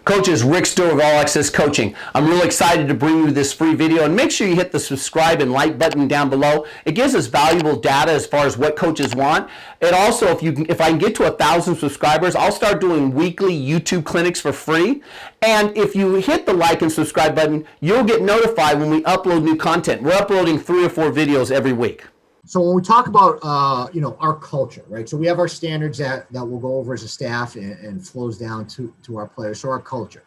Coaches, Rick Stewart of All Access Coaching. I'm really excited to bring you this free video, and make sure you hit the subscribe and like button down below. It gives us valuable data as far as what coaches want. And also, if I can get to 1,000 subscribers, I'll start doing weekly YouTube clinics for free. And if you hit the like and subscribe button, you'll get notified when we upload new content. We're uploading 3 or 4 videos every week. So when we talk about, our culture, right? So we have our standards that we'll go over as a staff and flows down to our players. So our culture,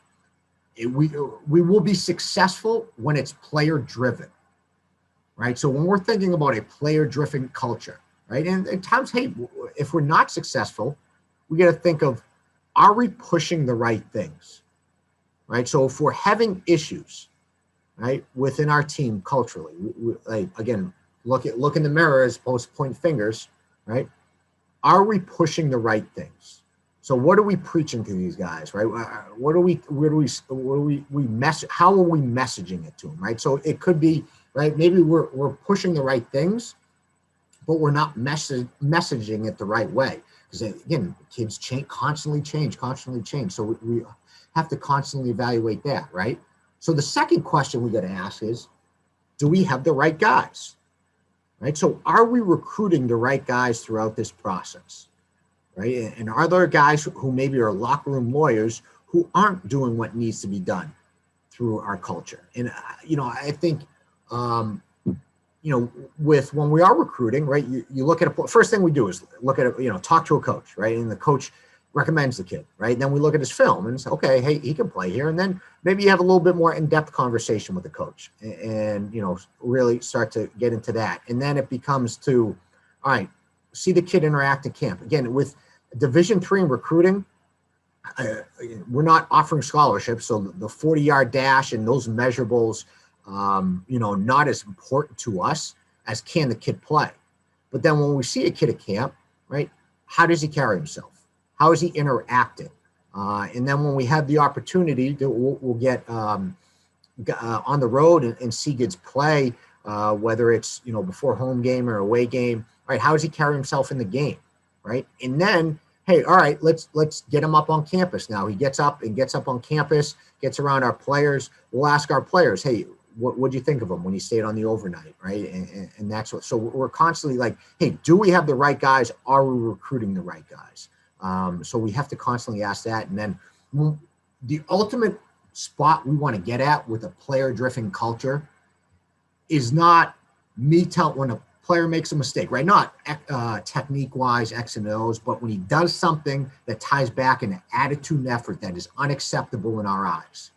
we will be successful when it's player driven, right? So when we're thinking about a player driven culture, right? And at times, hey, if we're not successful, we got to think of, are we pushing the right things, right? So if we're having issues, right, within our team culturally, again, look in the mirror as opposed to pointing fingers, right? Are we pushing the right things? So what are we preaching to these guys, right? How are we messaging it to them, right? So it could be, right, maybe we're pushing the right things, but we're not messaging it the right way. Because again, kids constantly change. So we have to constantly evaluate that, right? So the second question we got to ask is, do we have the right guys? Right. So are we recruiting the right guys throughout this process? Right. And are there guys who maybe are locker room lawyers who aren't doing what needs to be done through our culture? And, I think, with when we are recruiting, right, you look at first thing we do is look at, talk to a coach, right? And the coach recommends the kid, right? And then we look at his film and say, okay, hey, he can play here. And then maybe you have a little bit more in-depth conversation with the coach and really start to get into that. And then it becomes to, all right, see the kid interact in camp. Again, with Division III in recruiting, we're not offering scholarships. So the 40-yard dash and those measurables, not as important to us as can the kid play. But then when we see a kid at camp, right, how does he carry himself? How is he interacting? And then when we have the opportunity, we'll get on the road and see kids play, whether it's before home game or away game. Right? How does he carry himself in the game? Right? And then, hey, all right, let's get him up on campus. Now he gets up on campus, gets around our players. We'll ask our players, hey, what do you think of him when he stayed on the overnight? Right? And that's what. So we're constantly like, hey, do we have the right guys? Are we recruiting the right guys? So we have to constantly ask that. And then the ultimate spot we want to get at with a player-driven culture is not when a player makes a mistake, right? Not technique-wise, X and O's, but when he does something that ties back an attitude and effort that is unacceptable in our eyes.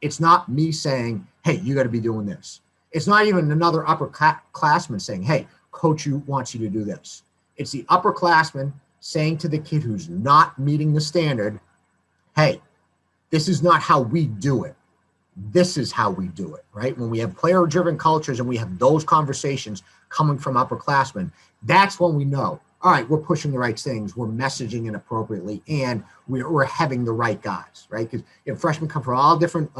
It's not me saying, hey, you got to be doing this. It's not even another upperclassman saying, hey, coach wants you to do this. It's the upperclassman saying to the kid who's not meeting the standard, hey, this is not how we do it. This is how we do it, right? When we have player-driven cultures and we have those conversations coming from upperclassmen, that's when we know, all right, we're pushing the right things, we're messaging it appropriately, and we're having the right guys, right? Because freshmen come from all different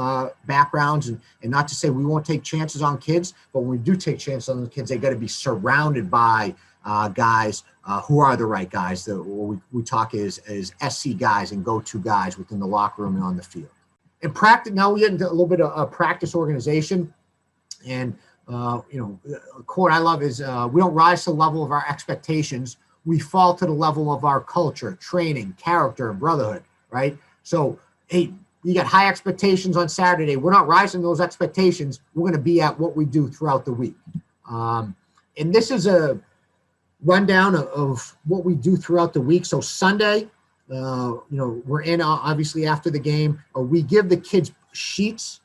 backgrounds, and not to say we won't take chances on kids, but when we do take chances on the kids, they got to be surrounded by guys who are the right guys. We talk as SC guys and go-to guys within the locker room and on the field. In practice, now we get into a little bit of practice organization. And, a quote I love is, we don't rise to the level of our expectations. We fall to the level of our culture, training, character, and brotherhood, right? So, hey, you got high expectations on Saturday. We're not rising those expectations. We're going to be at what we do throughout the week. And this is a rundown of what we do throughout the week. So Sunday, we're in obviously after the game. We give the kids sheets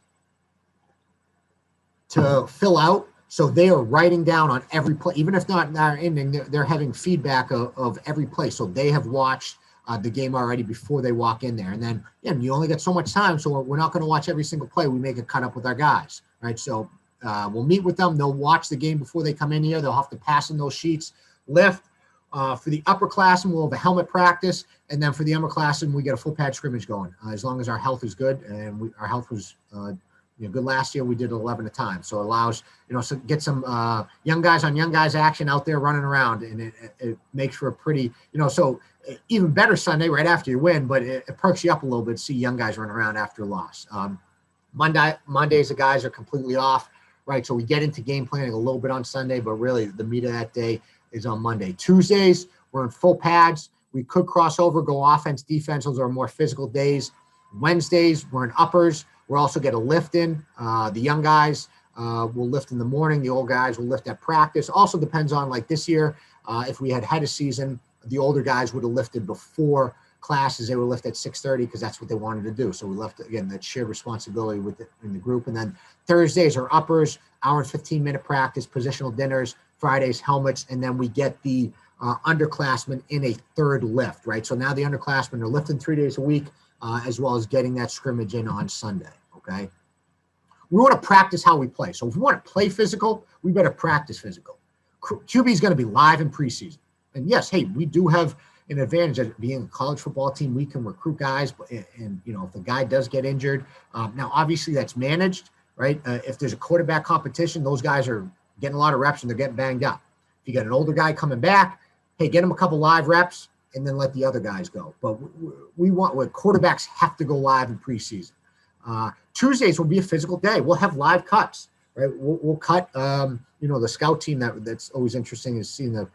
to fill out. So they are writing down on every play, even if not in our ending, they're having feedback of every play. So they have watched the game already before they walk in there. And then, you only get so much time. So we're not going to watch every single play. We make a cut up with our guys, right? So we'll meet with them. They'll watch the game before they come in here. They'll have to pass in those sheets, lift. For the upperclassmen, we'll have a helmet practice. And then for the underclassmen, we get a full pad scrimmage going. As long as our health is good, and our health was Good last year we did 11 a time, so it allows so get some young guys on young guys action out there running around, and it makes for a pretty so even better Sunday right after you win, but it perks you up a little bit to see young guys run around after a loss. Mondays the guys are completely off, right? So we get into game planning a little bit on Sunday, but really the meat of that day is on Monday. Tuesdays we're in full pads. We could cross over, go offense, defense. Those are more physical days. Wednesdays we're in uppers. We'll also get a lift in. The young guys will lift in the morning. The old guys will lift at practice. Also depends on, like this year, if we had a season, the older guys would have lifted before classes. They would lift at 6:30 because that's what they wanted to do. So we left, again, that shared responsibility in the group. And then Thursdays are uppers, hour and 15-minute practice, positional dinners, Fridays helmets, and then we get the underclassmen in a third lift, right? So now the underclassmen are lifting 3 days a week, as well as getting that scrimmage in on Sunday, okay? We want to practice how we play. So if we want to play physical, we better practice physical. QB is going to be live in preseason. And yes, hey, we do have an advantage of being a college football team. We can recruit guys, and if the guy does get injured, now obviously that's managed, right? If there's a quarterback competition, those guys are getting a lot of reps and they're getting banged up. If you got an older guy coming back, hey, get him a couple live reps and then let the other guys go. But quarterbacks have to go live in preseason. Tuesdays will be a physical day. We'll have live cuts, right? We'll cut, the scout team. That's always interesting is seeing the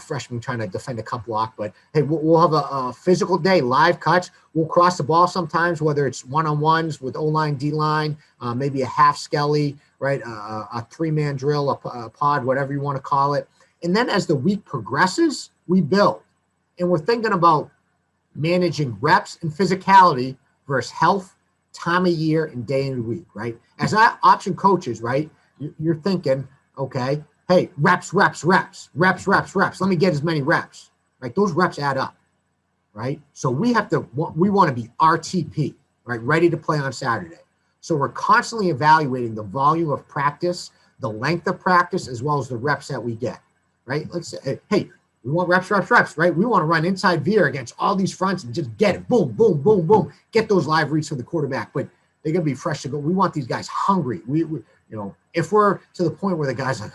freshmen trying to defend a cut block. But hey, we'll have a physical day, live cuts. We'll cross the ball sometimes, whether it's one-on-ones with O-line, D-line, maybe a half skelly, right? A three-man drill, a pod, whatever you want to call it. And then as the week progresses, we build. And we're thinking about managing reps and physicality versus health, time of year, and day in the week, right? As option coaches, right, you're thinking, okay, hey, reps. Let me get as many reps, right? Those reps add up, right? So we want to be RTP, right? Ready to play on Saturday. So we're constantly evaluating the volume of practice, the length of practice, as well as the reps that we get, right? Let's say, hey, we want reps, right? We want to run inside veer against all these fronts and just get it. Boom, boom, boom, boom. Get those live reads for the quarterback. But they're going to be fresh to go. We want these guys hungry. We if we're to the point where the guy's like,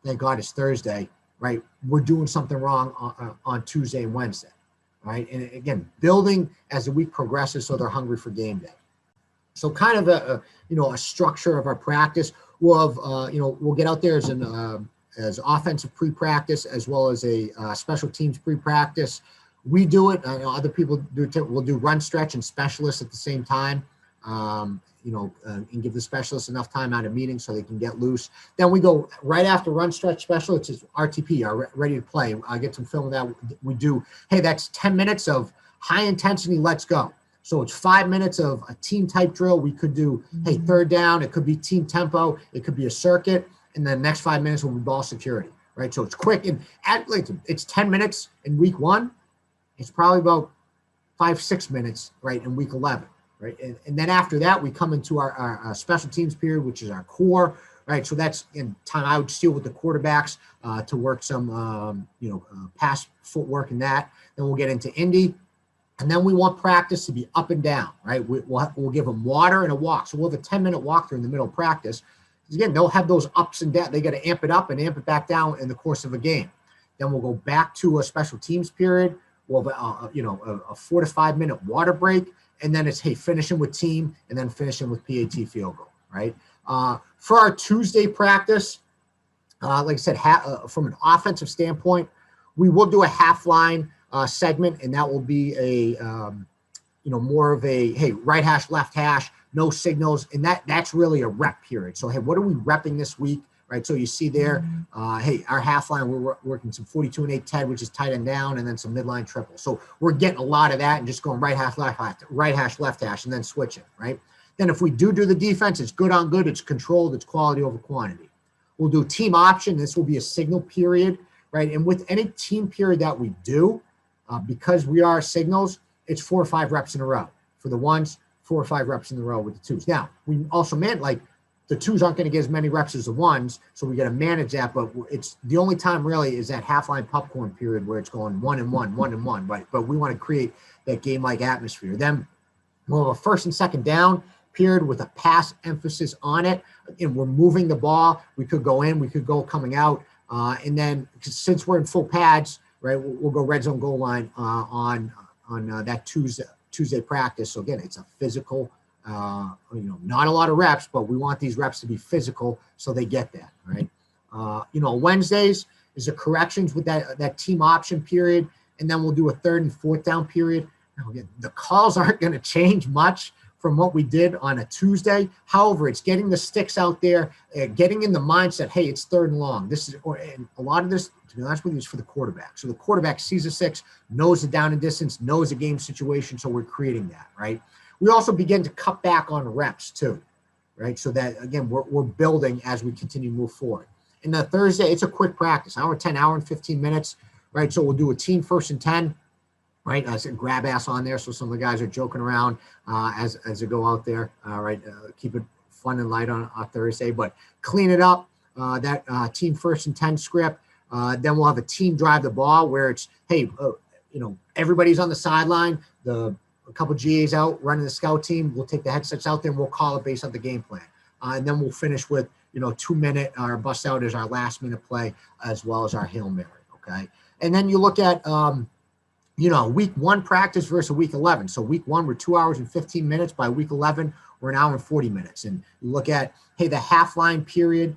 thank God it's Thursday, right? We're doing something wrong on Tuesday and Wednesday, right? And again, building as the week progresses so they're hungry for game day. So kind of a structure of our practice. We'll have, we'll get out there as offensive pre-practice as well as a special teams pre-practice. We do it. Other people do it too. We'll do run, stretch, and specialists at the same time. And give the specialists enough time out of meetings so they can get loose. Then we go right after run, stretch, special. It's RTP, are ready to play. I get some film of that. We do, hey, that's 10 minutes of high intensity, let's go. So it's 5 minutes of a team type drill. We could do, hey, third down. It could be team tempo. It could be a circuit. And then the next 5 minutes will be ball security, right? So it's quick. And it's 10 minutes in week 1. It's probably about 5-6 minutes, right, in week 11. Right. And then after that, we come into our special teams period, which is our core. Right. So that's in time I would steal with the quarterbacks to work some, pass footwork and that. Then we'll get into Indy. And then we want practice to be up and down. Right. We'll give them water and a walk. So we'll have a 10-minute walkthrough in the middle of practice. Again, they'll have those ups and downs. They got to amp it up and amp it back down in the course of a game. Then we'll go back to a special teams period. We'll have, a 4 to 5 minute water break. And then it's, hey, finishing with team and then finishing with PAT field goal, right? For our Tuesday practice, like I said, from an offensive standpoint, we will do a half line segment, and that will be a, more of a, hey, right hash, left hash, no signals. And that's really a rep period. So, hey, what are we repping this week? Right, so you see there, hey, our half line, we're working some 42 and 8 TED, which is tight end down, and then some midline triple. So we're getting a lot of that and just going right hash, left hash, and then switching, right? Then if we do the defense, it's good on good, it's controlled, it's quality over quantity. We'll do team option. This will be a signal period, right? And with any team period that we do, because we are signals, it's 4 or 5 reps in a row. For the ones, 4 or 5 reps in a row with the twos. Now, we also meant the twos aren't going to get as many reps as the ones, so we got to manage that. But it's the only time really is that half line popcorn period where it's going 1 and 1, 1 and 1. Right? But we want to create that game-like atmosphere. Then we'll have a first and second down period with a pass emphasis on it. And we're moving the ball. We could go in, we could go coming out. And then since we're in full pads, right, we'll go red zone goal line on that Tuesday practice. So again, it's a physical, not a lot of reps, but we want these reps to be physical so they get that, right? Wednesdays is the corrections with that team option period, and then we'll do a 3rd and 4th down period. Now again, the calls aren't going to change much from what we did on a Tuesday. However, it's getting the sticks out there, getting in the mindset, hey, it's 3rd and long. And a lot of this, to be honest with you, is for the quarterback. So the quarterback sees a 6, knows the down and distance, knows the game situation, so we're creating that, right? We also begin to cut back on reps too, right? So that, again, we're building as we continue to move forward. And the Thursday, it's a quick practice, hour and 15 minutes, right? So we'll do a team 1st and 10, right? I said grab ass on there, so some of the guys are joking around as they go out there, right? Keep it fun and light on Thursday, but clean it up, that team 1st and 10 script. Then we'll have a team drive the ball where it's, hey, everybody's on the sideline, a couple GAs out running the scout team. We'll take the headsets out there and we'll call it based on the game plan. And then we'll finish with, 2-minute, our bust out is our last minute play, as well as our Hail Mary, okay? And then you look at, week 1 practice versus week 11. So week 1, we're 2 hours and 15 minutes. By week 11, we're an hour and 40 minutes. And you look at, hey, the half line period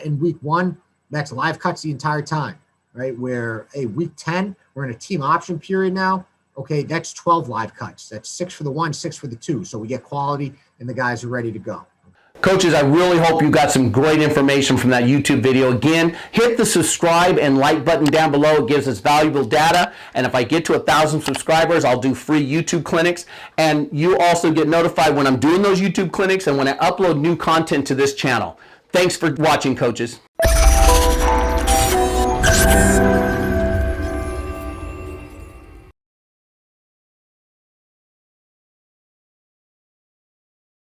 in week 1, that's live cuts the entire time, right? Where, hey, week 10, we're in a team option period now. Okay, that's 12 live cuts. That's 6 for the 1, 6 for the 2. So we get quality and the guys are ready to go. Coaches, I really hope you got some great information from that YouTube video. Again, hit the subscribe and like button down below. It gives us valuable data. And if I get to 1,000 subscribers, I'll do free YouTube clinics. And you also get notified when I'm doing those YouTube clinics and when I upload new content to this channel. Thanks for watching, coaches.